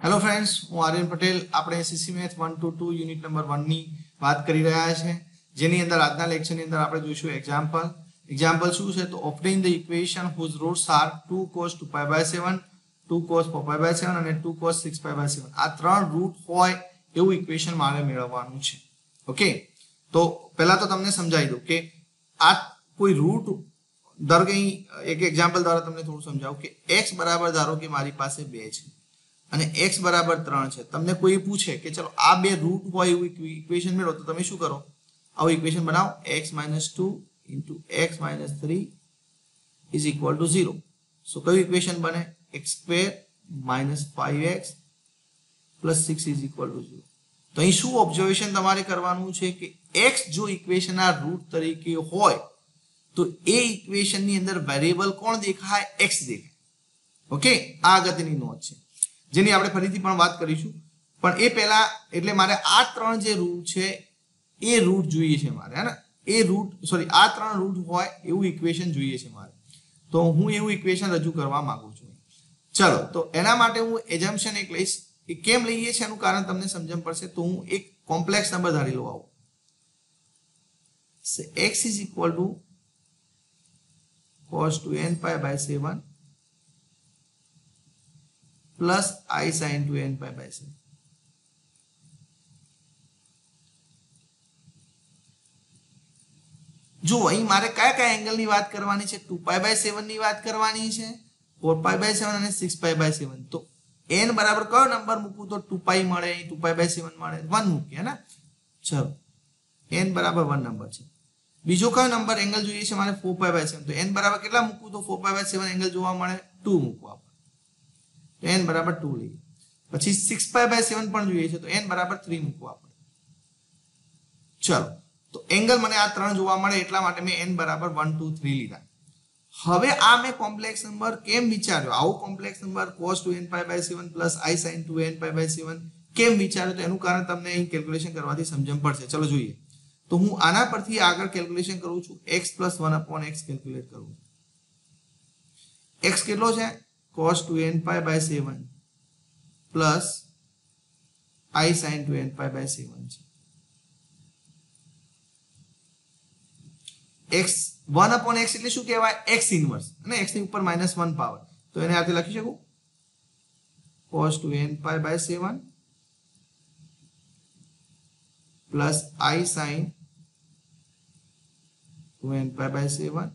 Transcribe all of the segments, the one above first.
Hello friends, હું આર્યન પટેલ. આપણે SSC math 1 to 2 unit number 1 ની વાત કરી રહ્યા છે, જેની અંદર આજના લેક્ચરની અંદર આપણે જોઈશું એક્ઝામ્પલ શું છે તો obtain the equation whose roots are 2 cos 2π/7, 2 cos 4π/7 અને 2 cos 6π/7. આ ત્રણ રૂટ હોય એવું ઇક્વેશન મારે મેળવવાનું છે. ઓકે, તો પહેલા તો તમને સમજાવી દઉં કે આ કોઈ રૂટ ધારો કે એક એક્ઝામ્પલ દ્વારા તમને થોડું સમજાવું કે x બરાબર ધારો કે મારી પાસે 2 છે અને x બરાબર 3 છે. તમને કોઈ પૂછે કે ચલો આ બે રૂટ હોય એવું ઇક્વેશન મેળવો, તો તમે શું કરો? આવું ઇક્વેશન બનાવો, x - 2 * x - 3 = 0. સો કયું ઇક્વેશન બને? x² - 5x + 6 = 0. તો અહીં શું ઓબ્ઝર્વેશન તમારે કરવાનું છે કે x જો ઇક્વેશનના રૂટ તરીકે હોય તો એ ઇક્વેશનની અંદર વેરિયેબલ કોણ દેખાય? x દેખાય. ઓકે, આ અગત્યની નોંધ છે જેની આપણે ફરીથી પણ વાત કરીશું. પણ એ પહેલા એટલે મારે આ ત્રણ જે રૂટ છે એ રૂટ જોઈએ છે મારે, હે ને? એ રૂટ આ ત્રણ રૂટ હોય એવું ઇક્વેશન જોઈએ છે મારે. તો હું એવું ઇક્વેશન રજૂ કરવા માંગુ છું. ચલો, તો એના માટે હું એઝમ્પશન એક લઈશ. એ કેમ લઈએ છે એનું કારણ તમને સમજણ પડશે. તો હું એક કોમ્પ્લેક્સ નંબર ધારી લઉં. આવું x = cos 2nπ/7 plus I sin 2nπ/7. જો અહીં મારે કયા કયા એંગલની વાત કરવાની છે? 2π/7 ની વાત કરવાની છે, 4π/7 અને 6π/7. તો n બરાબર કયો નંબર મૂકું તો 2π મળે, 2π/7 મળે? 1 મૂકીએ, હે ને? ચલો, n બરાબર 1 નંબર છે. બીજો કયો નંબર એંગલ જોઈએ છે મારે? 4π/7. તો n બરાબર કેટલા મૂકું તો 4π/7 એંગલ જોવા મળે? 2 મૂકવું આપણે. તો n બરાબર 2 લઈએ. પછી 6π/7 પણ જોઈએ છે, તો n બરાબર 3 મૂકવું આપણે. ચલો, તો એંગલ મને આ ત્રણ જોવા મળે એટલા માટે મેં n બરાબર 1 2 3 લીધા. હવે આ મેં કોમ્પ્લેક્સ નંબર કેમ વિચાર્યો? આવો complex number cos 2nπ/7 plus I sin 2nπ/7 કેમ વિચાર્યો? તો એનું કારણ તમને અહીં કેલ્ક્યુલેશન કરવાથી સમજણ પડશે. ચલો જોઈએ. તો હું આના પરથી આગળ કેલ્ક્યુલેશન કરું છું. x + 1/x કેલ્ક્યુલેટ કરું છું. x કેટલો છે? cos 2nπ/7 plus I sin 2nπ/7 છે. x 1/x એટલે શું કહેવાય? x ઇન્વર્સ, અને x ની ઉપર -1 પાવર. તો એને આ રીતે લખી શકું, cos 2nπ/7 plus I sin 2nπ/7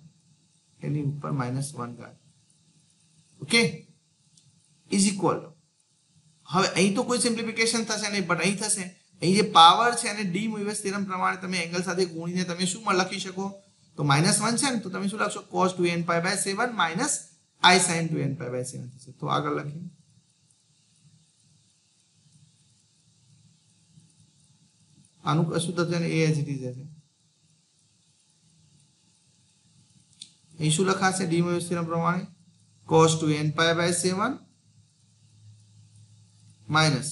એની ઉપર -1 ઓકે = હવે અહીં તો કોઈ સિમ્પ્લિફિકેશન થશે નહીં, પણ અહીં થશે. અહીં જે પાવર છે અને ડી મોઇવેસ થિયરમ પ્રમાણે તમે એંગલ સાથે ગુણીને તમે શું લખી શકો? તો -1 છે ને, તો તમે શું લખશો? cos 2nπ/7 minus I sin 2nπ/7 થશે. તો આગળ લખીએ. આનું કશું થશે ને, એ એઝ ઇટ ઇઝ હશે. અહીં શું લખાશે? ડી મોઇવેસ થિયરમ પ્રમાણે cos 2nπ/7 minus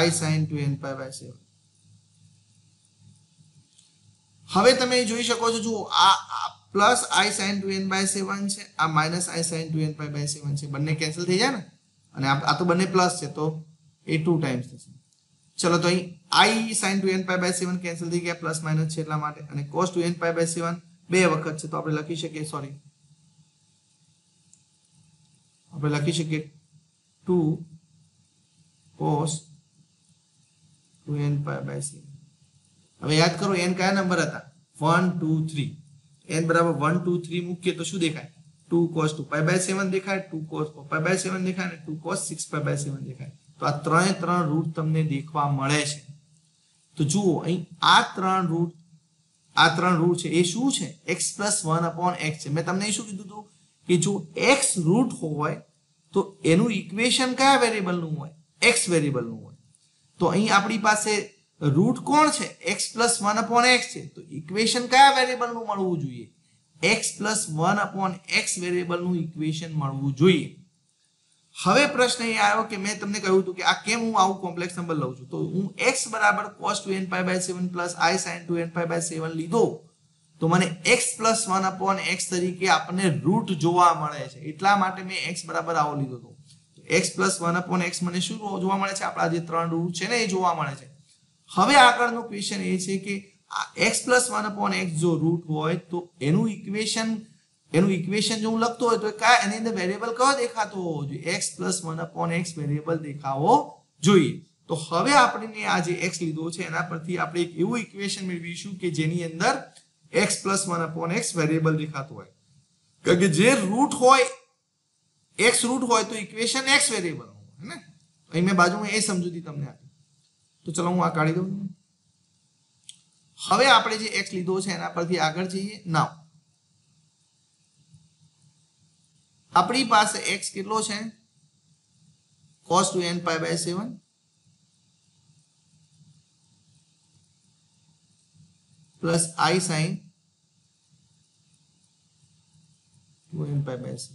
I sin 2nπ/7. હવે તમે જોઈ શકો છો, જુઓ આ પ્લસ I sin 2n/7 છે, આ માઇનસ I sin 2nπ/7 છે. બંને કેન્સલ થઈ જાય ને, અને આ તો બંને પ્લસ છે, તો એ 2 ટાઈમ્સ થશે. ચલો, તો અહીં I sin 2nπ/7 કેન્સલ થઈ ગયા, પ્લસ માઇનસ છે એટલા માટે. અને cos 2nπ/7 બે વખત છે, તો આપણે લખી શકીએ, આપણે લખી શકીએ 2 cos 2nπ/7. હવે યાદ કરો, n કયા નંબર હતા? 1 2 3. n બરાબર 1 2 3 મૂકીએ તો શું દેખાય? 2 cos 2π/7 દેખાય, 2 cos 4π/7 દેખાય અને 2 cos 6π/7 દેખાય. તો આ ત્રણ રૂટ તમને દેખવા મળે છે. તો જુઓ, અહીં આ ત્રણ રૂટ છે એ શું છે? x + 1/x છે. મેં તમને શું કીધું હતું કે જો x રૂટ હોય તો એનું ઇક્વેશન કયા વેરિયેબલનું હોય? x વેરિયેબલનું હોય. તો અહીં આપણી પાસે રૂટ કોણ છે? x + 1/x છે. તો ઇક્વેશન કયા વેરિયેબલનું મળવું જોઈએ? x + 1/x વેરિયેબલનું ઇક્વેશન મળવું જોઈએ. હવે પ્રશ્ન એ આવ્યો કે મેં તમને કહ્યું હતું કે આ કેમ હું આવું કોમ્પ્લેક્સ નંબર લઉં છું? તો હું x બરાબર cos 2nπ/7 plus I sin 2nπ/7 લીધો, તો મને x + 1/x તરીકે આપણને રૂટ જોવા મળે છે. એટલા માટે મેં x બરાબર આવો લીધો હતો. x + 1/x મને શું જોવા મળે છે? આપણા જે ત્રણ રૂટ છે ને એ જોવા મળે છે. હવે આગળનો ક્વેશ્ચન એ છે કે આ x + 1/x જો રૂટ હોય તો એનું ઇક્વેશન જો હું લખતો હોય તો એની અંદર વેરિયેબલ કયો દેખાતો હોવો જોઈએ? x + 1/x વેરિયેબલ દેખાવો જોઈએ. તો હવે આપણે આ જે x લીધો છે એના પરથી આપણે એક એવું ઇક્વેશન મેળવીશું કે જેની અંદર x + 1/x વેરિયેબલ દેખાતો હોય. કારણ કે જે રૂટ હોય x રૂટ હોય તો ઇક્વેશન x વેરિયેબલ હોય ને. અહીં મેં બાજુમાં એ સમજૂતી તમને આપી. તો ચલો હું આ કાઢી દઉં. હવે આપણે જે x લીધો છે એના પરથી આગળ જઈએ. નાવ આપણી પાસે x કેટલો છે? cos 2nπ/7 plus i sin 2nπ/7.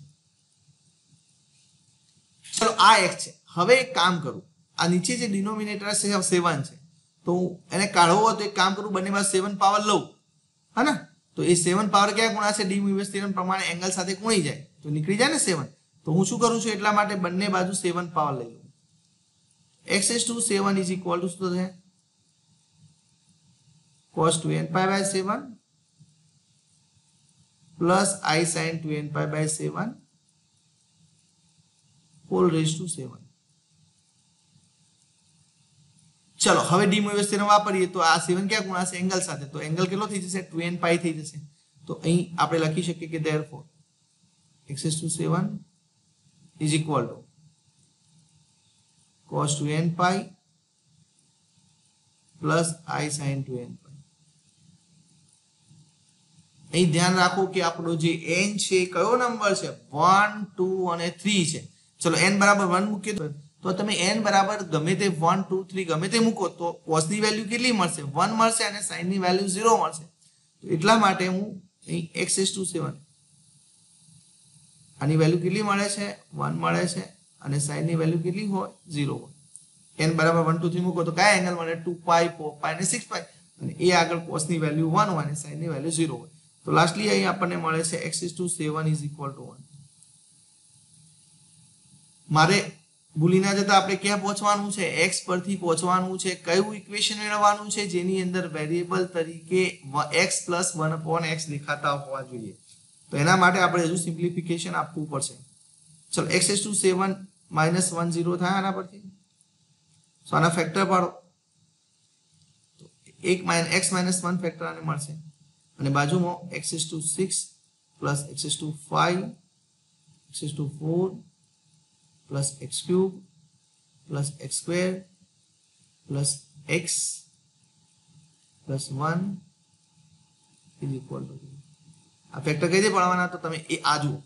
ચલો આ x છે. હવે એક કામ કરું, આ નીચે જે ડિનોમિનેટર છે 7 છે તો એને કાઢવો હોય તો એક કામ કરું, બંને બાજુ 7 પાવર લઉં, હા ને? તો એ 7 પાવર ક્યાં ગુણાશે? ડી મોઇરસ થિયરમ પ્રમાણે એંગલ સાથે ગુણી જાય તો નીકળી જાય ને 7. તો હું શું કરું છું? એટલા માટે બંને બાજુ 7 પાવર લઈ લઉં. x⁷ 7 = શું થશે? cos 2nπ/7 plus i sin 2nπ/7 whole raised to 7. ચલો હવે ડી મોઇરસ થિયરમ વાપરીએ તો આ 7 ક્યાં ગુણાશે? એંગલ સાથે. તો એંગલ કેટલો થઈ જશે? 2nπ થઈ જશે. તો અહીં આપણે લખી શકીએ કે therefore x⁷ 7 = cos 2nπ plus i sin 2nπ. અહીં ધ્યાન રાખો કે આપણો જે n છે કયો નંબર છે? 1 2 અને 3 છે. ચલો n = 1 મૂકીએ તો તમે n બરાબર ગમે તે 1 2 3 ગમે તે મૂકો તો cos ની વેલ્યુ કેટલી મળશે? 1 મળશે અને sin ની વેલ્યુ 0 મળશે. તો એટલા માટે હું અહીં x⁷ 7 આની વેલ્યુ કેટલી મળે છે? 1 મળે છે અને sin ની વેલ્યુ કેટલી હોય? 0 હોય. n = 1 2 3 મૂકો તો કયા એંગલ મળે? 2π 4π અને 6π. અને એ આગળ cos ની વેલ્યુ 1 હોય અને sin ની વેલ્યુ 0 હોય. તો લાસ્ટલી અહીં આપણને મળે છે x⁷ 7 = 1. મારે ભૂલી ના જતા આપણે ક્યાં પહોંચવાનું છે? x પરથી પહોંચવાનું છે. કયું ઇક્વેશન મેળવવાનું છે? જેની અંદર વેરિયેબલ તરીકે x + 1/x દેખાતા હોવા જોઈએ. તો એના માટે આપણે હજુ સિમ્પ્લિફિકેશન આપવું પડશે. ચલો x⁷ 7 - 1 0 થાય આના પરથી. તો આના ફેક્ટર પાડો તો 1 x - 1 ફેક્ટર આને મળશે અને બાજુમાં x⁷ 6 plus x⁷ 5 x⁷ 4 plus x³ plus x² plus x plus 1 is equal to 0. આ ફેક્ટર કઈ રીતે પાડવાના? તો તમે એ આ જુઓ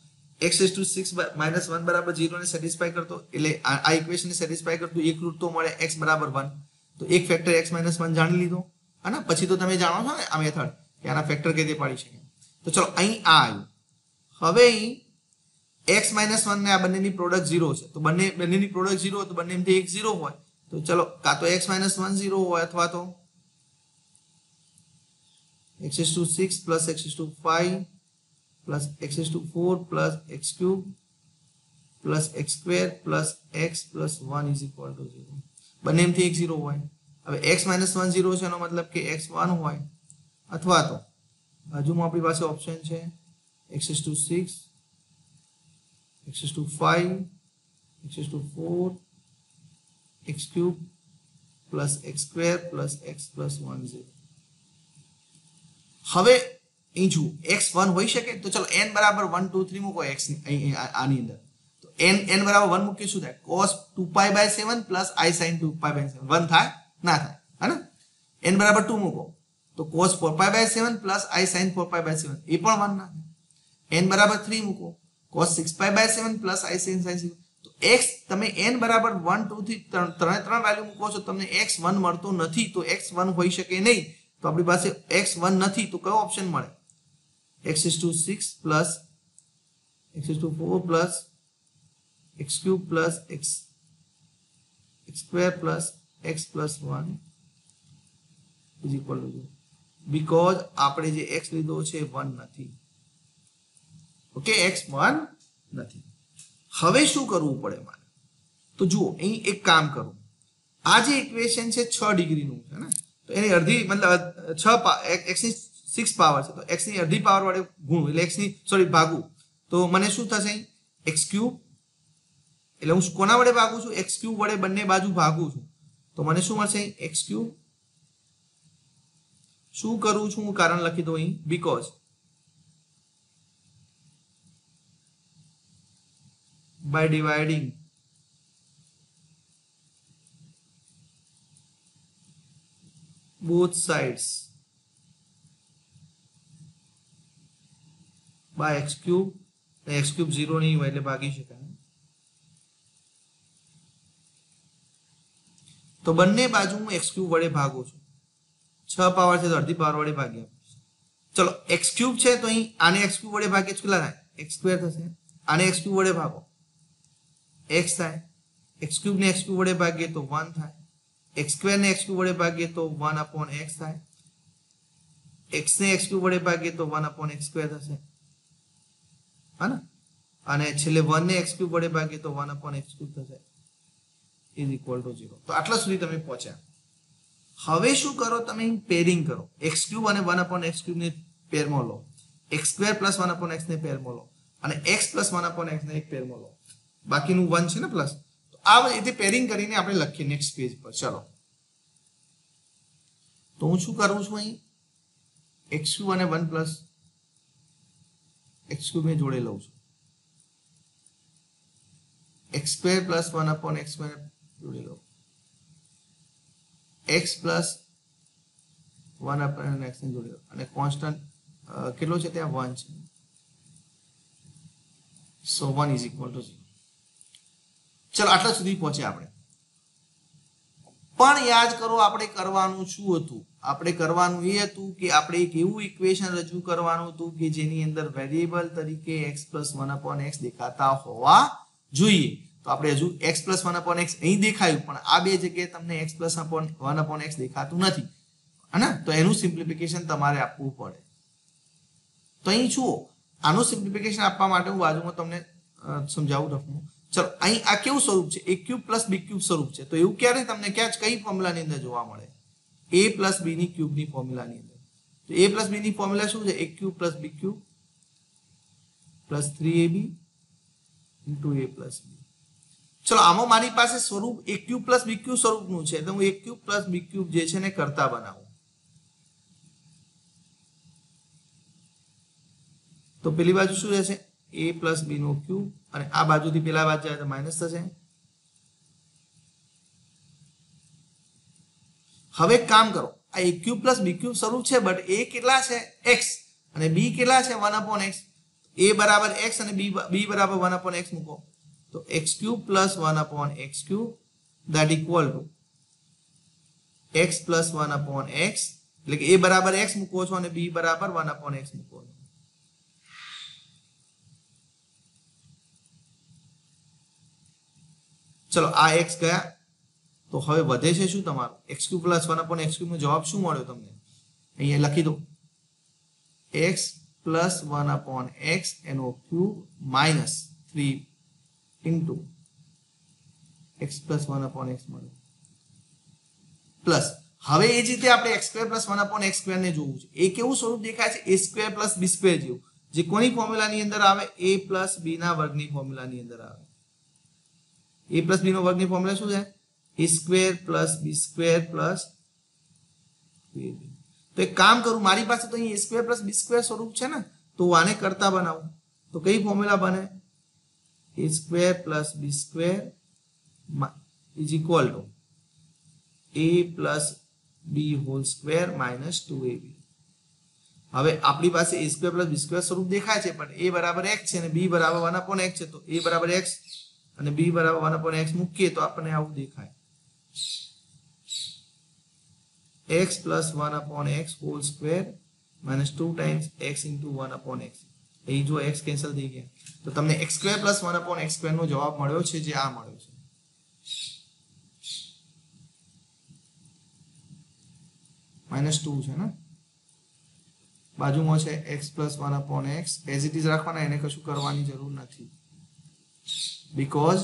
x⁷ 6 - 1 = 0 ને સેટિસ્ફાય કરતો એટલે આ ઇક્વેશન ને સેટિસ્ફાય કરતો એક રૂટ તો મળે x = 1. તો એક ફેક્ટર x - 1 જાણી લીધો અને પછી તો તમે જાણો છો ને આ મેથડ કે આના ફેક્ટર કઈ રીતે પાડી શકે. તો ચલો અહીં આ આવ્યું. હવે અહીં x - 1 ને આ બંનેની પ્રોડક્ટ 0 છે. તો બંનેની પ્રોડક્ટ 0 તો બંનેમાંથી એક 0 હોય. તો ચલો કાં તો x - 1 0 હોય અથવા તો x⁷ 6 plus x⁷ 5 plus x⁷ 4 plus x³ plus x² plus x plus 1 is equal to 0. બંનેમાંથી એક 0 હોય. હવે x - 1 0 છે એનો મતલબ કે x 1 હોય અથવા તો બાજુમાં આપણી પાસે ઓપ્શન છે x⁷ 6 x⁷ 5 x⁷ 4 x³ plus x² plus x plus 1 0. હવે અહીં જુઓ x1 હોઈ શકે. તો ચલો n = 1 2 3 મૂકો x આની અંદર. તો n = 1 મૂકીએ શું થાય? cos 2π/7 plus i sin 2π/7 1 થાય? ના થાય, હે ને? n = 2 મૂકો તો cos 4π/7 plus i sin 4π/7 એ પણ 1 ના થાય. n = 3 મૂકો cos 6π/7 plus i sin 6. તો x તમે n = 1 2 3 ત્રણ વેલ્યુ મૂકો છો તમને x1 મળતો નથી. તો x1 હોઈ શકે નહીં. તો આપણી પાસે x1 નથી તો કયો ઓપ્શન મળે? x⁷ 6 plus x⁷ 4 plus x³ plus x² plus x plus 1 is equal to 0. because આપણે જે x લીધો છે 1 નથી. ઓકે, x 1 નથી. હવે શું કરવું પડે મારે? તો જુઓ અહીં એક કામ કરો, આ જે ઇક્વેશન છે 6 ડિગ્રીનું છે ને, તો એની અડધી મતલબ 6 x ની 6 પાવર છે, તો x ની અડધી પાવર વડે ગુણ એટલે x ની ભાગું, તો મને શું થશે x ક્યુબ, એટલે હું કોના વડે ભાગું છું x ક્યુબ વડે બંને બાજુ ભાગું છું, તો મને શું મળશે x ક્યુબ, શું કરું છું હું કારણ લખી દઉં અહીં, because by dividing both sides by x cube, x cube 0 नहीं हुआ એટલે ભાગી શકાય, તો બંને બાજુ હું x ક્યુબ વડે ભાગું છું, 6 પાવર છે તો અડધી પાવર વડે ભાગ્યા, ચલો x ક્યુબ છે તો અહીં આને x ક્યુબ વડે ભાગીએ કેટલા થાય x સ્ક્વેર થશે, આને x ક્યુબ વડે ભાગો x થાય, x ક્યુબ ને x ક્યુબ વડે ભાગીએ તો 1 થાય, x સ્ક્વેર ને x ક્યુબ વડે ભાગીએ તો 1/x થાય, x ને x ક્યુબ વડે ભાગીએ તો 1/x સ્ક્વેર થશે, હા ને, અને છેલ્લે 1 ને x ક્યુબ વડે ભાગીએ તો 1/x ક્યુબ થશે ઇઝ ઇક્વલ ટુ 0. તો આટલા સુધી તમે પહોંચ્યા. હવે શું કરો, તમે પેરિંગ કરો, x ક્યુબ અને 1/x ક્યુબ ને પેરમાં લો, x સ્ક્વેર પ્લસ 1/x ને પેરમાં લો, અને x પ્લસ 1/x ને એક પેરમાં લો, બાકીનું 1 છે ને પ્લસ, તો આ રીતે પેરિંગ કરીને આપણે લખીએ નેક્સ્ટ પેજ પર. ચલો તો હું શું કરું છું, અહીં x ક્યુબ અને 1 પ્લસ x ક્યુબ ને જોડે લઉં છું, x square plus 1/x square જોડે લઉં, x પ્લસ 1/x ને જોડે લઉં, અને કોન્સ્ટન્ટ કેટલો છે ત્યાં 1 છે, સો 1 ઇઝ ઇક્વલ ટુ 0. ચલો આટલા સુધી પહોંચ્યા આપણે. પણ યાદ કરો આપણે કરવાનું શું હતું, આપણે કરવાનું એ હતું કે આપણે એક એવું ઇક્વેશન રજૂ કરવાનું હતું કે જેની અંદર વેરિયેબલ તરીકે x પ્લસ 1/x દેખાતા હોવા જોઈએ. તો આપણે હજુ x પ્લસ 1/x અહીં દેખાયું, પણ આ બે જગ્યાએ તમને x પ્લસ 1/x દેખાતું નથી, હે, તો એનું સિમ્પ્લિફિકેશન તમારે આપવું પડે. તો અહીં જુઓ, આનું સિમ્પ્લિફિકેશન આપવા માટે હું બાજુમાં તમને સમજાવું રફનું. ચલો અહીં આ કેવું સ્વરૂપ છે, a cube plus b cube સ્વરૂપ છે, તો એવું ક્યારે તમને ક્યાં કઈ ફોર્મ્યુલાની અંદર જોવા મળે, a પ્લસ b ની ક્યુબની ફોર્મ્યુલાની અંદર. તો a પ્લસ b ની ફોર્મ્યુલા શું છે, a cube plus b cube plus 3ab into a plus b. ચલો આમાં મારી પાસે સ્વરૂપ a cube plus b cube સ્વરૂપનું છે, તો હું a cube plus b cube જે છે ને કરતા બનાવું. તો પેલી બાજુ શું રહેશે, a પ્લસ b નો ક્યુબ, અને આ બાજુથી પેલા બાજુ જાય તો માઇનસ થશે. હવે કામ કરો, આ a cube plus b cube સ્વરૂપ છે, બટ a કેટલા છે x અને b કેટલા છે 1/x. a બરાબર x અને b બરાબર 1/x મૂકો, તો x cube plus 1/x cube that equal to x plus 1/x, એટલે કે a બરાબર x મૂકો છો અને b બરાબર 1/x મૂકો છો. ચલો આ x ગયા, તો હવે વધે છે શું તમારું x cube plus 1/x cube નો જવાબ શું મળ્યો તમને, અહીંયા લખી દો x પ્લસ 1/x એનો cube minus 3 into x plus 1/x મળ્યો, પ્લસ હવે એ જ રીતે આપણે x square plus 1/x square ને જોવું છે. એ કેવું સ્વરૂપ દેખાય છે, a square plus b square જેવું, જે કોની ફોર્મ્યુલાની અંદર આવે, a પ્લસ b ના વર્ગની ફોર્મ્યુલાની અંદર આવે. a પ્લસ b નો વર્ગની ફોર્મ્યુલા શું છે, a square plus b square plus 2ab. તો એક કામ કરું, મારી પાસે તો અહીં a square plus b square સ્વરૂપ છે ને, તો આને કરતા બનાવું, તો કઈ ફોર્મ્યુલા બને, a square plus b square is equal to a plus b whole square minus 2ab. હવે આપણી પાસે a square plus b square સ્વરૂપ દેખાય છે, પણ a બરાબર x છે અને b બરાબર 1/x છે, તો a બરાબર x અને b બરાબર 1/x મૂકીએ તો આપણને આવું દેખાય, x plus 1/x whole square minus 2 times x into 1/x. અહીં જો x કેન્સલ થઈ ગયા, તો તમને x square plus 1/x square નો જવાબ મળ્યો છે, જે આ મળ્યો છે. -2 છે ને, બાજુમાં છે x plus 1/x, as it is રાખવાના, એને કશું કરવાની જરૂર નથી, બીકોઝ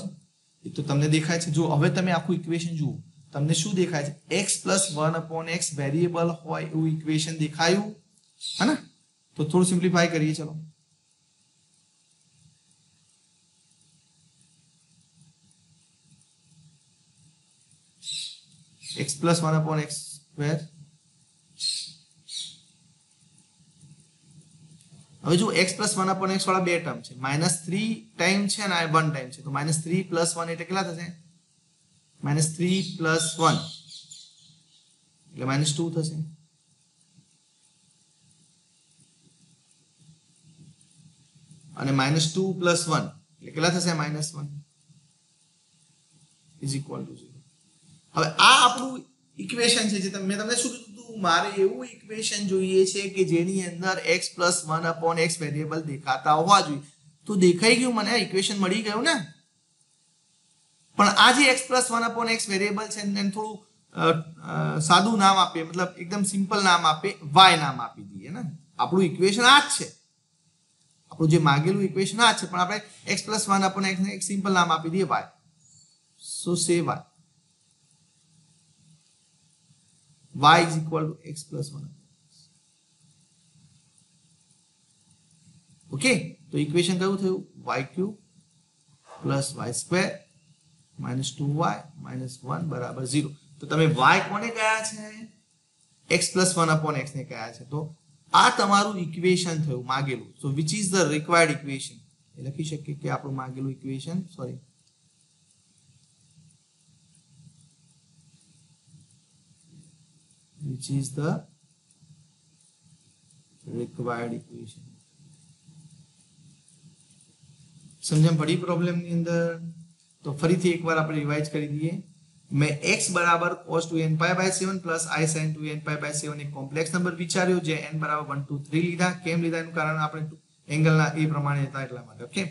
એ તો તમને દેખાય છે. જો હવે તમે આખું ઇક્વેશન જુઓ, તમને શું દેખાય છે? x + 1/x વેરિયેબલ હોય એવું ઇક્વેશન દેખાયું, હે ને? તો થોડું સિમ્પ્લિફાઈ કરીએ. ચલો, x + 1/x². હવે જો x + 1/x વાળા બે ટર્મ છે, -3 ટાઈમ છે અને આ 1 ટાઈમ છે, તો -3 + 1 એટલે કેટલા થશે? -3 + 1 એટલે -2 થશે. અને -2 + 1 એટલે કેટલા થશે? -1 = 0. હવે આ આપણું ઇક્વેશન છે. જે મેં તમને શું કીધું, મારે એવું ઇક્વેશન જોઈએ છે કે જેની અંદર x + 1/x વેરિયેબલ દેખાતા હોવા જોઈએ. તો દેખાઈ ગયું, મને ઇક્વેશન મળી ગયું ને. પણ આ જે x + 1/x વેરિયેબલ છે એને થોડું સાદું નામ આપીએ, મતલબ એકદમ સિમ્પલ નામ આપીએ, y નામ આપી દઈએ ને. આપણું ઇક્વેશન આ જ છે, આપણું જે માંગેલું ઇક્વેશન આ જ છે, પણ આપણે x + 1/x ને એક સિમ્પલ નામ આપી દઈએ y. સો સે y = x + 1. ઓકે, તો ઇક્વેશન કયું થયું? y³ + y² -2y - 1 = 0. તો તમે y કોને કયા છે? x + 1/x ને કયા છે. તો આ તમારું ઇક્વેશન થયું માંગેલું. So which is the required equation? એ લખી શકીએ કે આપણું માંગેલું equation, sorry, which is the required equation. સમજણ પડી પ્રોબ્લેમ ની અંદર? તો ફરીથી એકવાર આપણે રિવાઇઝ કરી દઈએ. મેં x = cos 2nπ/7 + i sin 2nπ/7 એક કોમ્પ્લેક્સ નંબર વિચાર્યો, જે n = 1 2 3 લીધા. કેમ લીધા એનું કારણ આપણે એંગલના એ પ્રમાણે હતા એટલા માટે. ઓકે,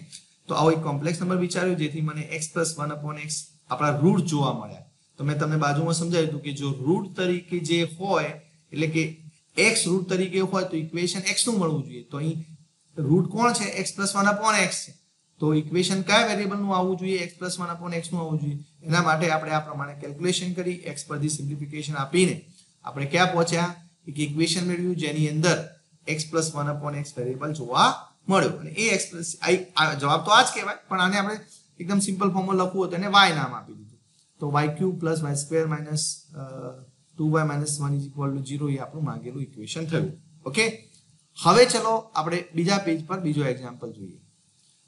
તો આવો એક કોમ્પ્લેક્સ નંબર વિચાર્યો જેથી મને x + 1/x આપણા રૂટ જોવા મળ્યા. તો મેં તમને બાજુમાં સમજાવ્યું હતું કે જો રૂટ તરીકે જે હોય, એટલે કે x રૂટ તરીકે હોય તો ઇક્વેશન x નું મળવું જોઈએ. તો અહીં રૂટ કોણ છે? x + 1/x છે. તો ઇક્વેશન કયા વેરિયેબલ નું આવવું જોઈએ? x + 1/x નું આવવું જોઈએ. એના માટે આપણે આ પ્રમાણે કેલ્ક્યુલેશન કરી, x પરથી સિમ્પ્લિફિકેશન આપીને આપણે ક્યાં પહોંચ્યા? એક ઇક્વેશન મેળવ્યું જેની અંદર x + 1/x વેરિયેબલ જોવા મળ્યો. અને એ જવાબ તો આ જ કહેવાય, પણ આને આપણે એકદમ સિમ્પલ ફોર્મમાં લખવું હોય તો એને y નામ આપી દીધું. તો y³ + y² - 2y - 1 = 0 એ આપણું માંગેલું ઇક્વેશન થયું. ઓકે, હવે ચલો આપણે બીજા પેજ પર બીજો એક્ઝામ્પલ જોઈએ.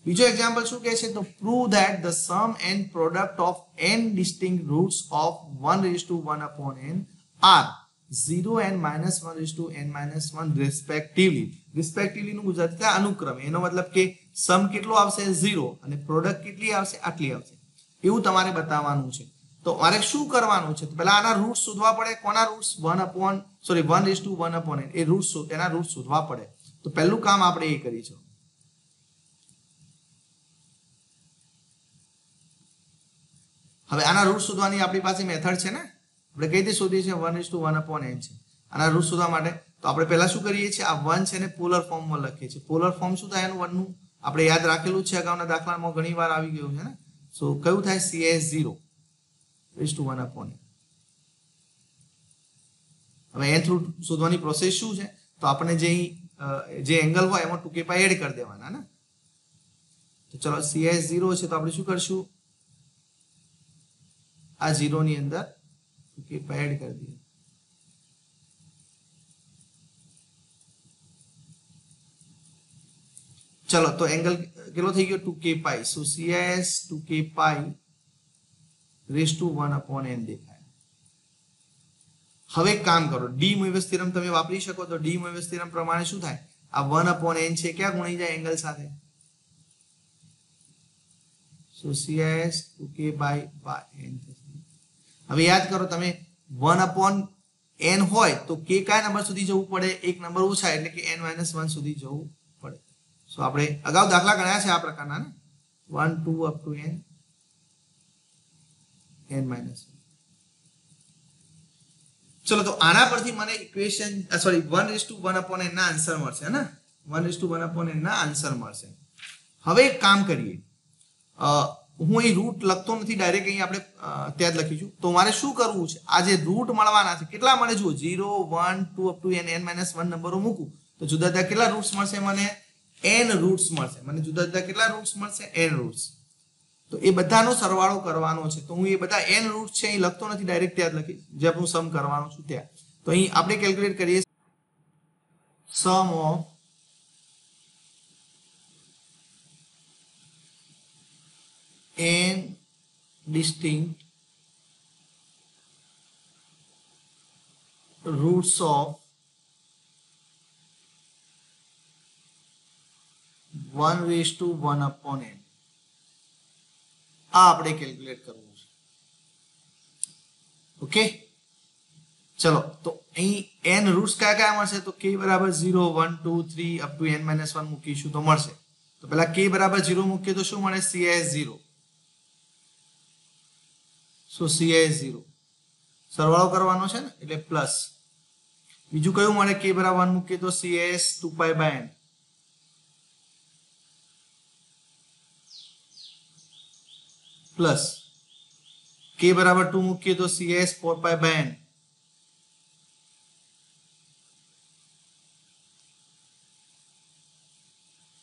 બીજો એક્ઝામ્પલ શું કહે છે? તો prove that the sum and product of n distinct roots of 1/1/n are 0 and -1/n-1 respectively. Respectively નું ગુજરાતી થાય અનુક્રમે. એનો મતલબ કે સમ કેટલો આવશે? 0, અને પ્રોડક્ટ કેટલી આવશે? આટલી આવશે. એવું તમારે બતાવવાનું છે. તો મારે શું કરવાનું છે? તો પહેલા આના રૂટ્સ શોધવા પડે. કોના રૂટ્સ? 1/1/n એ રૂટ્સ, એના રૂટ્સ શોધવા પડે. તો પહેલું કામ આપણે એ કરીશું. હવે આના રૂટ શોધવાની આપણી પાસે મેથડ છે ને. આપણે કઈ રીતે શોધીએ છીએ? 1/1/n છે. આના રૂટ શોધવા માટે તો આપણે પહેલા શું કરીએ છીએ? આ 1 છે ને પોલર ફોર્મમાં લખીએ છીએ. પોલર ફોર્મ શું થાય એનું 1 નું? આપણે યાદ રાખેલું છે, અગાઉના દાખલામાં ઘણી વાર આવી ગયું છે ને. સો કયું થાય? CS0/1/n. હવે nth રૂટ શોધવાની પ્રોસેસ શું છે? તો આપણે જે એંગલ હોય એમાં 2k π એડ કરી દેવાના ને. તો ચલો CS0 છે તો આપણે શું કરશું? આ 0 ની અંદર 2k π એડ કરી દઈએ. ચલો તો એંગલ કેટલો થઈ ગયો? 2k π. સો CS 2k π/1/n દેખાય. હવે કામ કરો, ડી મોઇવેસ થિયરમ તમે વાપરી શકો. તો ડી મોઇવેસ થિયરમ પ્રમાણે શું થાય? આ 1/n છે ક્યાં ગુણી જાય? એંગલ સાથે. સો CS 2k π/n. હવે યાદ કરો, તમે 1/n હોય તો k કયા નંબર સુધી જવું પડે? એક નંબર ઓછા, એટલે કે n-1 સુધી જવું પડે. સો આપણે અગાઉ દાખલા ગણ્યા છે આ પ્રકારના ને, 1 2 up to n n-1. ચલો તો આના પરથી મને ઇક્વેશન સોરી 1/1/n ના આન્સર મળશે ને. 1/1/n ના આન્સર મળશે. હવે એક કામ કરીએ, હું અહીં રૂટ લખતો નથી ડાયરેક્ટ, અહીં આપણે ત્યાં જ લખીશું. તો મારે શું કરવું છે, આ જે રૂટ મળવાના છે કેટલા મળે જુઓ 0 1 2 અપ ટુ n-1 નંબરો મૂકું તો જુદા જુદા કેટલા રૂટ્સ મળશે મને, n રૂટ્સ મળશે. મને જુદા જુદા કેટલા રૂટ્સ મળશે, n રૂટ્સ. તો એ બધાનો સરવાળો કરવાનો છે. તો હું એ બધા n રૂટ્સ છે અહીં લખતો નથી ડાયરેક્ટ ત્યાં જ લખીશ જે હું સમ કરવાનો છું ત્યાં. તો અહીં આપણે કેલ્ક્યુલેટ કરીએ સમ of n distinct roots of 1/1 upon n. આ આપણે કેલ્ક્યુલેટ કરવું છે. ઓકે, ચલો તો અહીં n રૂટ્સ કયા કયા મળશે, તો k બરાબર 0 1 2 3 અપ ટુ n-1 મૂકીશું તો મળશે. તો પહેલા k બરાબર 0 મૂકીએ તો શું મળે, cis 0. સો cis 0 સરવાળો કરવાનો છે ને એટલે પ્લસ. બીજું કયું મળે, k બરાબર 1 મૂકીએ તો cis 2π/n પ્લસ k બરાબર 2 મૂકીએ તો cs 4π/n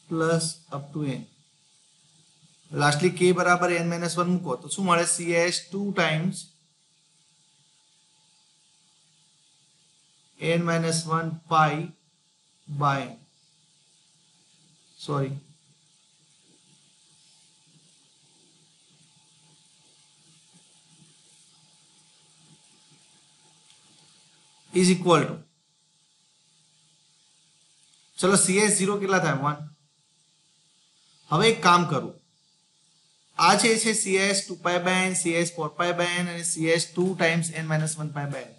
plus up to n. Lastly k બરાબર n-1 મૂકો તો શું મળે, cs 2 times n-1 π/n. Sorry, is equal to, ચલો cs 0 કેટલા થાય 1. હવે એક કામ કરું, આ જે છે cs 2π/n, cs 4π/n અને cs 2 ટાઈમ્સ n-1 π/n,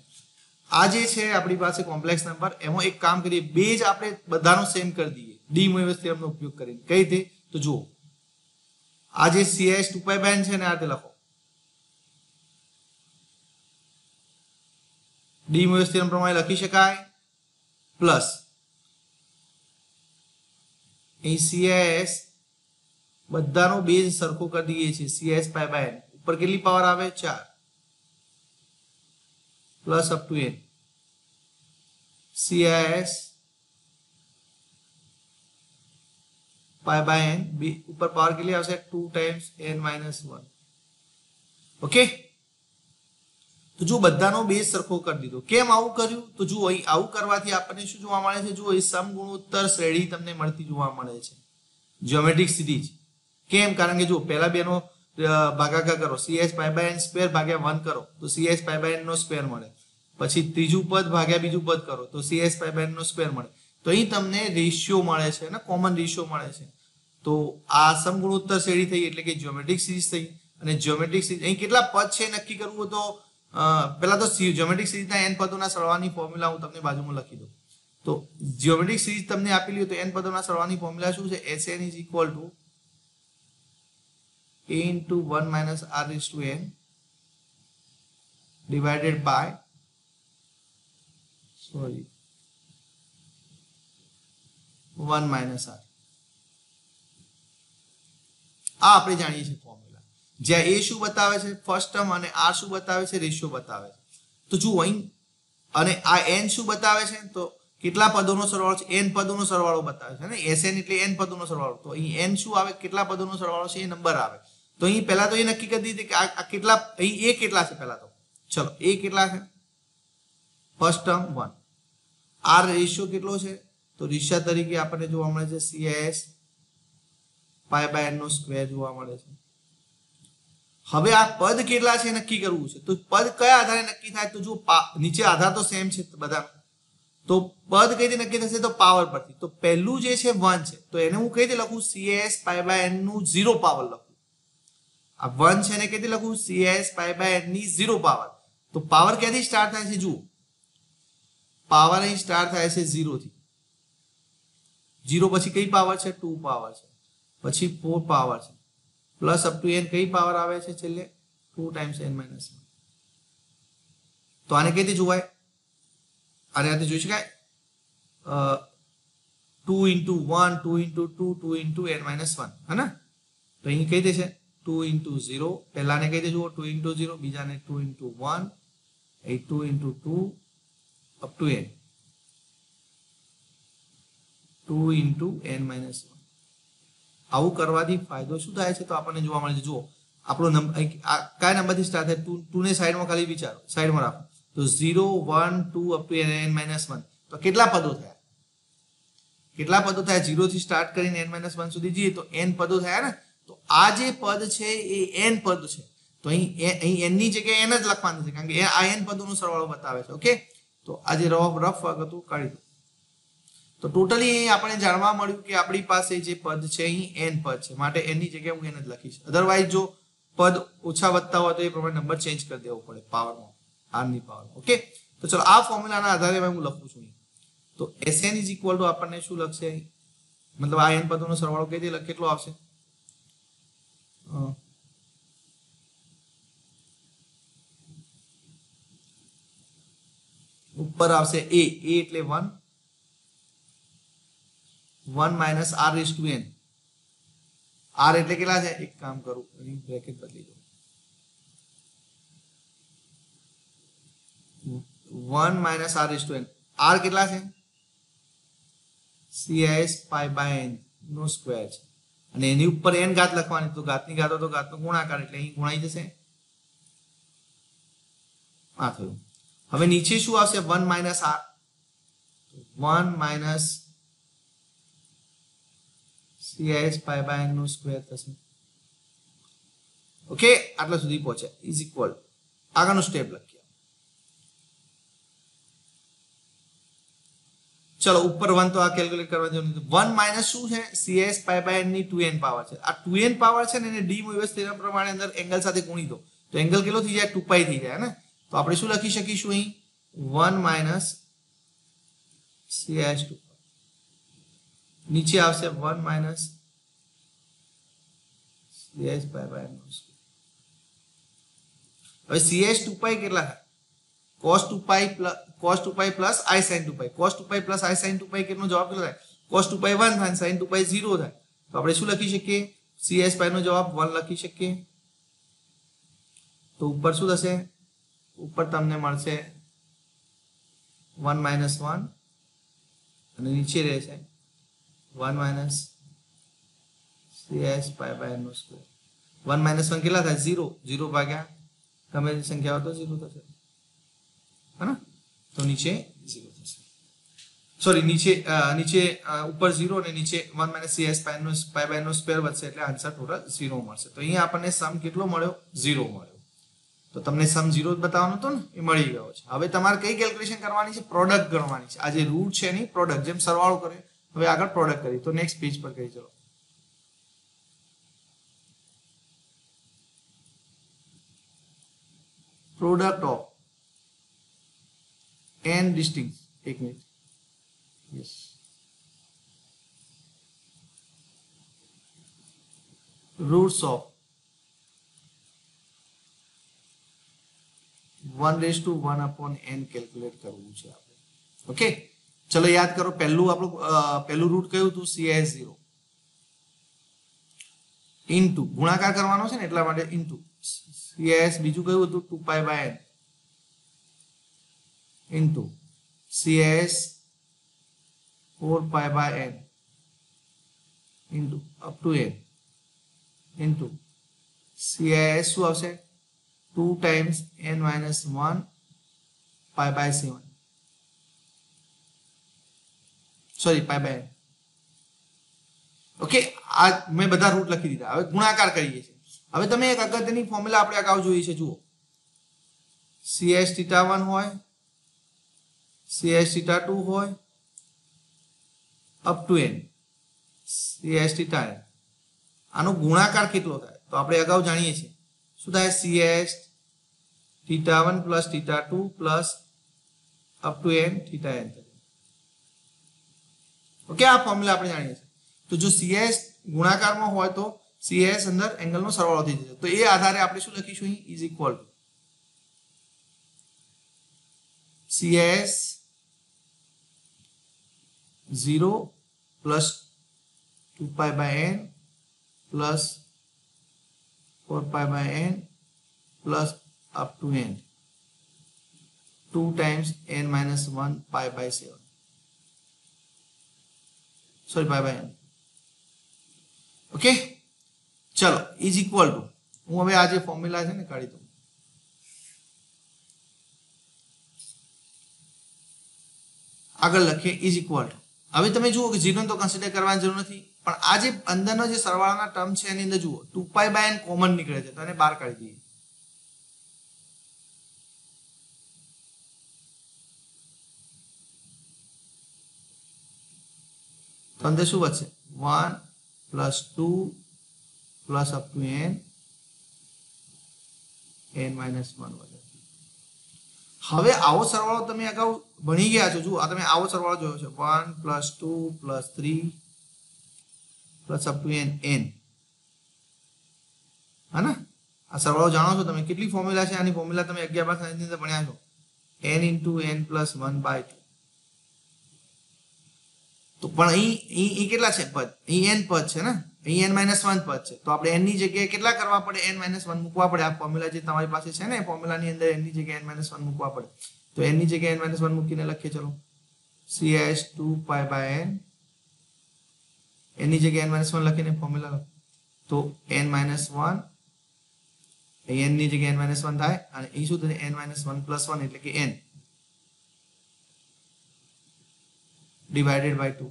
આ જે છે આપણી પાસે કોમ્પ્લેક્સ નંબર, એમાં એક કામ કરીએ, બે જ આપણે બધાનો સેમ કરી દઈએ ડી મોઇરસ થિયરમનો ઉપયોગ કરીને. કઈ રીતે, તો જુઓ આ જે cs 2π/n છે ને આ તે લખો ડી મોઇરસ થિયરમ પ્રમાણે લખી શકાય, પ્લસ અહીં cs બધાનો બેઝ સરખો કરી દઈએ છીએ, cs π/n ઉપર કેટલી પાવર આવે 4 plus up to n cis π/n ઉપર પાવર કેટલી આવશે 2 ટાઈમ્સ n-1. ઓકે, તો જો બધાનો બેઝ સરખો કરી દીધો. કેમ આવું કર્યું, તો જુઓ અહીં આવું કરવાથી આપણને શું જોવા મળે છે, જુઓ અહીં સમગુણોત્તર શ્રેણી તમને મળતી જોવા મળે છે, જ્યોમેટ્રિક સિરીઝ. કેમ, કારણ કે જો પહેલા બેનો ભાગાકાર કરો, cs π/n સ્ક્વેર ભાગ્યા 1 કરો તો cs π/n નો સ્ક્વેર મળે. પછી ત્રીજું પદ ભાગ્યા બીજું પદ કરો તો cs π/n નો સ્ક્વેર મળે. તો અહીં તમને રેશિયો મળે છે ને, કોમન રેશિયો મળે છે. તો આ સમગુણોત્તર શ્રેણી થઈ એટલે કે જ્યોમેટ્રિક સિરીઝ થઈ. અને જ્યોમેટ્રિક સિરીઝ અહીં કેટલા પદ છે નક્કી કરવું, તો પહેલા તો જ્યોમેટ્રિક સિરીઝના n પદોના સરવાળાની ફોર્મ્યુલા હું તમને બાજુમાં લખી દઉં. તો જ્યોમેટ્રિક સિરીઝ તમને આપેલી હોય તો n પદોના સરવાળાની ફોર્મ્યુલા શું છે, Sn is equal to a into 1 minus r raised to n divided by 1 minus r. આ આપણે જાણીએ છીએ ફોર્મ્યુલા, જ્યાં a શું બતાવે છે ફર્સ્ટ ટર્મ અને r શું બતાવે છે રેશિયો બતાવે છે. તો જુઓ અહીં અને આ n શું બતાવે છે, તો કેટલા પદોનો સરવાળો છે, n પદોનો સરવાળો બતાવે છે ને, Sn એટલે n પદોનો સરવાળો. તો અહીં n શું આવે, કેટલા પદોનો સરવાળો છે એ નંબર આવે. તો અહીં પહેલા તો એ નક્કી કરી દીધી કે આ કેટલા, અહીં a કેટલા છે પહેલા તો, ચલો a કેટલા છે ફર્સ્ટ ટર્મ 1, r રેશિયો કેટલો છે, તો રેશિયો તરીકે આપણને જોવા મળે છે cs π/n નો સ્ક્વેર જોવા મળે છે. હવે આ પદ કેટલા છે નક્કી કરવું છે, તો પદ કયા આધારે નક્કી થાય, તો જો નીચે આધાર તો સેમ છે બધા, તો પદ કઈ રીતે નક્કી થશે, તો પાવર પરથી. તો પહેલું જે છે 1 છે તો એને હું કઈ રીતે લખું, cs π/n નું 0 પાવર લખું. આ 1 છે ને કઈ રીતે લખું, cs π/n ની 0 પાવર. તો પાવર ક્યાંથી સ્ટાર્ટ થાય છે, જુઓ પાવર અહીં સ્ટાર્ટ થાય છે 0 થી. 0 પછી કઈ પાવર છે, 2 પાવર છે, પછી 4 પાવર છે, પ્લસ અપ ટુ n કઈ પાવર આવે છે છેલ્લે 2 ટાઈમ્સ n-1. તો આને કઈ રીતે જોવાય, આને આથી જોઈ શકાય 2 into 1 2 into 2 2 into n-1 હે ને. તો અહીં કઈ રીતે છે 2 into 0 પહેલાને કહી દેજો 2 into 0 બીજાને 2 into 1 A 2 into 2 up to n 2 into n minus 1 આવું કરવાથી ફાયદો શું થાય છે તો આપણને જોવા મળે છે જુઓ આપણો નંબર કયા નંબરથી સ્ટાર્ટ થાય 2 ને સાઈડમાં ખાલી વિચારો સાઈડમાં રાખો તો 0 1 2 up to n minus 1 તો કેટલા પદો થયા 0 થી સ્ટાર્ટ કરીને n minus 1 સુધી જઈએ તો n પદો થયા ને તો આ જે પદ છે એ n પદ છે તો અહીં n ની જગ્યાએ n જ લખવાનું છે કારણ કે આ n પદોનો સરવાળો બતાવે છે ઓકે તો આ જે રફ વર્ક હતું કાઢી દો તો ટોટલી અહીં આપણે જાણવા મળ્યું કે આપણી પાસે જે પદ છે અહીં n પદ છે માટે n ની જગ્યાએ હું n જ લખીશ અધરવાઇઝ જો પદ ઓછા વધતા હોય તો એ પ્રમાણે નંબર ચેન્જ કરી દેવો પડે પાવરમાં r ની પાવર ઓકે તો ચલો આ ફોર્મ્યુલાના આધારે હું લખું છું તો Sn = આપણને શું લખશે મતલબ આ n પદોનો સરવાળો કેટલો આવશે ઉપર આવશે a એટલે 1 minus r raised to n r એટલે કેટલા છે એક કામ કરું અહીં બ્રેકેટ બદલી દો 1 minus r raised to n r કેટલા છે cs pi by n નો સ્ક્વેર છે અને એની ઉપર n ઘાત લખવાની તો ઘાતની ઘાતો તો ઘાતનો ગુણાકાર એટલે અહીં ગુણાઈ જશે આ થયું હવે નીચે શું આવશે 1 minus r 1 minus cis pi by n નો સ્ક્વેર થશે ઓકે આટલા સુધી પહોંચ્યા ઇઝ ઇક્વલ આગળનો સ્ટેપ લખીએ ચલો ઉપર 1 તો આ કેલ્ક્યુલેટ કરવા જેવું નથી 1 માઈનસ શું છે cs pi by n ની 2n પાવર છે આ 2n પાવર છે ને એને ડી મોઇરસ થિયરમ પ્રમાણે અંદર એંગલ સાથે ગુણી દો તો એંગલ કેટલો થઈ જાય 2π થઈ જાય ને તો આપણે શું લખી શકીશું અહીં 1 minus cs 2 નીચે આવશે 1 minus cs pi by n હવે cs 2π કેટલા થાય cos 2π plus I sin 2π cos 2π plus I sin 2π કેટલો જવાબ કેટલો થાય cos 2π 1 થાય sin 2π 0 થાય તો આપણે શું લખી શકીએ cs pi નો જવાબ 1 લખી શકીએ તો ઉપર શું થશે ઉપર તમને મળશે 1 minus 1 અને નીચે રહેશે 1 minus cs pi by n નો સ્ક્વેર 1 minus 1 કેટલા થાય 0 0 ભાગ્યા ગમે તે સંખ્યા હોય તો 0 થશે है ना तो नीचे 0 થશે સોરી નીચે ઉપર 0 અને નીચે 1 minus cs pi by n નો સ્ક્વેર વધશે એટલે આન્સર ટોટલ 0 મળશે તો અહીંયા આપણને સમ કેટલો મળ્યો 0 મળ્યો તો તમને સમ 0 જ બતાવવાનો હતો ને એ મળી ગયો છે હવે તમારે કઈ કેલ્ક્યુલેશન કરવાની છે પ્રોડક્ટ ગણવાની છે આ જે રૂટ છે ની પ્રોડક્ટ જેમ સરવાળો કરે હવે આગળ પ્રોડક્ટ કરી તો નેક્સ્ટ પેજ પર કરી ચલો પ્રોડક્ટ ઓફ n distinct एक minute yes roots of 1 upon n calculate કરવું છે આપણે ઓકે ચલો યાદ કરો પહેલું રૂટ કયું હતું cs0 ઇન્ટુ ગુણાકાર કરવાનો છે ને એટલા માટે ઇન્ટુ cs બીજું કયું હતું 2π by n into cs 4π by n into up to n into cis શું આવશે 2 times n minus 1 pi by 7 sorry pi by n okay આ મેં બધા રૂટ લખી દીધા હવે ગુણાકાર કરીએ છીએ હવે તમે એક અગત્યની ફોર્મ્યુલા આપણે અગાઉ જોઈ છે જુઓ cs θ1 હોય cs θ2 હોય up to n cs θn આનો ગુણાકાર કેટલો થાય તો આપણે અગાઉ જાણીએ છીએ શું થાય cs θ1 plus θ2 plus up to n θn okay આ ફોર્મ્યુલા આપણે જાણીએ છીએ તો જો cs ગુણાકારમાં હોય તો cs અંદર એંગલનો સરવાળો થઈ જશે તો એ આધારે આપણે શું લખીશું અહીં is equal to cs 0 plus 2π by n plus 4 pi by n plus up to n 2 times n minus 1 pi by 7 sorry pi by n okay ચલો ઇઝ ઇક્વલ ટુ હું હવે આ જે ફોર્મ્યુલા છે ને કાઢી દઉં આગળ લખીએ ઇઝ ઇક્વલ ટુ હવે તમે જુઓ કે 0 તો કન્સિડર કરવાની જરૂર નથી પણ આ જે અંદરનો જે સરવાળાના ટર્મ છે એની અંદર જુઓ 2 pi by n કોમન નીકળે છે તો એને બહાર કાઢી દઈએ તો અંદર શું વધશે 1 plus 2 plus up to n minus 1 વધે હવે આવો સરવાળો તમે અગાઉ ભણી ગયા છો જુઓ આ તમે આવો સરવાળો જોયો છે 1 plus 2 plus 3 plus up to n હા ને આ સરવાળો જાણો છો તમે કેટલી ફોર્મ્યુલા છે આની ફોર્મ્યુલા તમે 11 બાર ની અંદર ભણ્યા છો n into n plus 1 by 2 તો પણ અહીં કેટલા છે પદ અહીં n પદ છે ને અહીં n minus 1 પદ છે તો આપણે n ની જગ્યાએ કેટલા કરવા પડે n minus 1 મૂકવા પડે આ ફોર્મ્યુલા જે તમારી પાસે છે ને ફોર્મ્યુલા ની અંદર n ની જગ્યાએ n minus 1 મૂકવા પડે તો n ની જગ્યાએ n minus 1 મૂકીને લખીએ ચલો cs 2 pi by n n ની જગ્યાએ n minus 1 લખીને ફોર્મ્યુલા લખો તો n minus 1 અહીં n ની જગ્યાએ n minus 1 થાય અને અહીં શું થશે n minus 1 plus 1 એટલે કે n divided by 2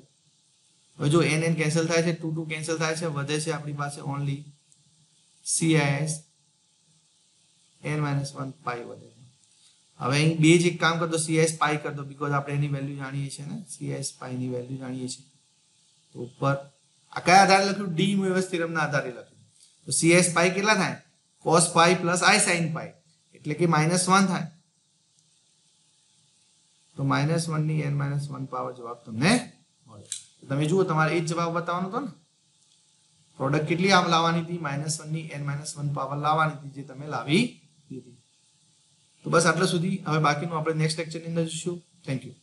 હવે જો n કેન્સલ થાય છે 2 2 કેન્સલ થાય છે વધે છે આપણી પાસે only cis n minus 1 pi વધે છે હવે અહીં બે જ એક કામ કર દો cis pi કર દો બીકોઝ આપણે એની વેલ્યુ જાણીએ છીએ ને cis pi ની વેલ્યુ જાણીએ છીએ તો ઉપર આ કયા આધારે લખ્યું ડી મોઇવસ થિયરમના આધારે લખ્યું તો cis pi કેટલા થાય cos pi plus i sin pi એટલે કે -1 થાય તો -1 ની n - 1 પાવર જવાબ તમને મળે તમે જુઓ તમારે એ જ જવાબ બતાવવાનો હતો ને પ્રોડક્ટ કેટલી આમ લાવવાની હતી -1 ની n - 1 પાવર લાવવાની હતી જે તમે લાવી દીધી તો બસ આટલા સુધી હવે બાકીનું આપણે નેક્સ્ટ લેક્ચરની અંદર જોઈશું થેન્ક યુ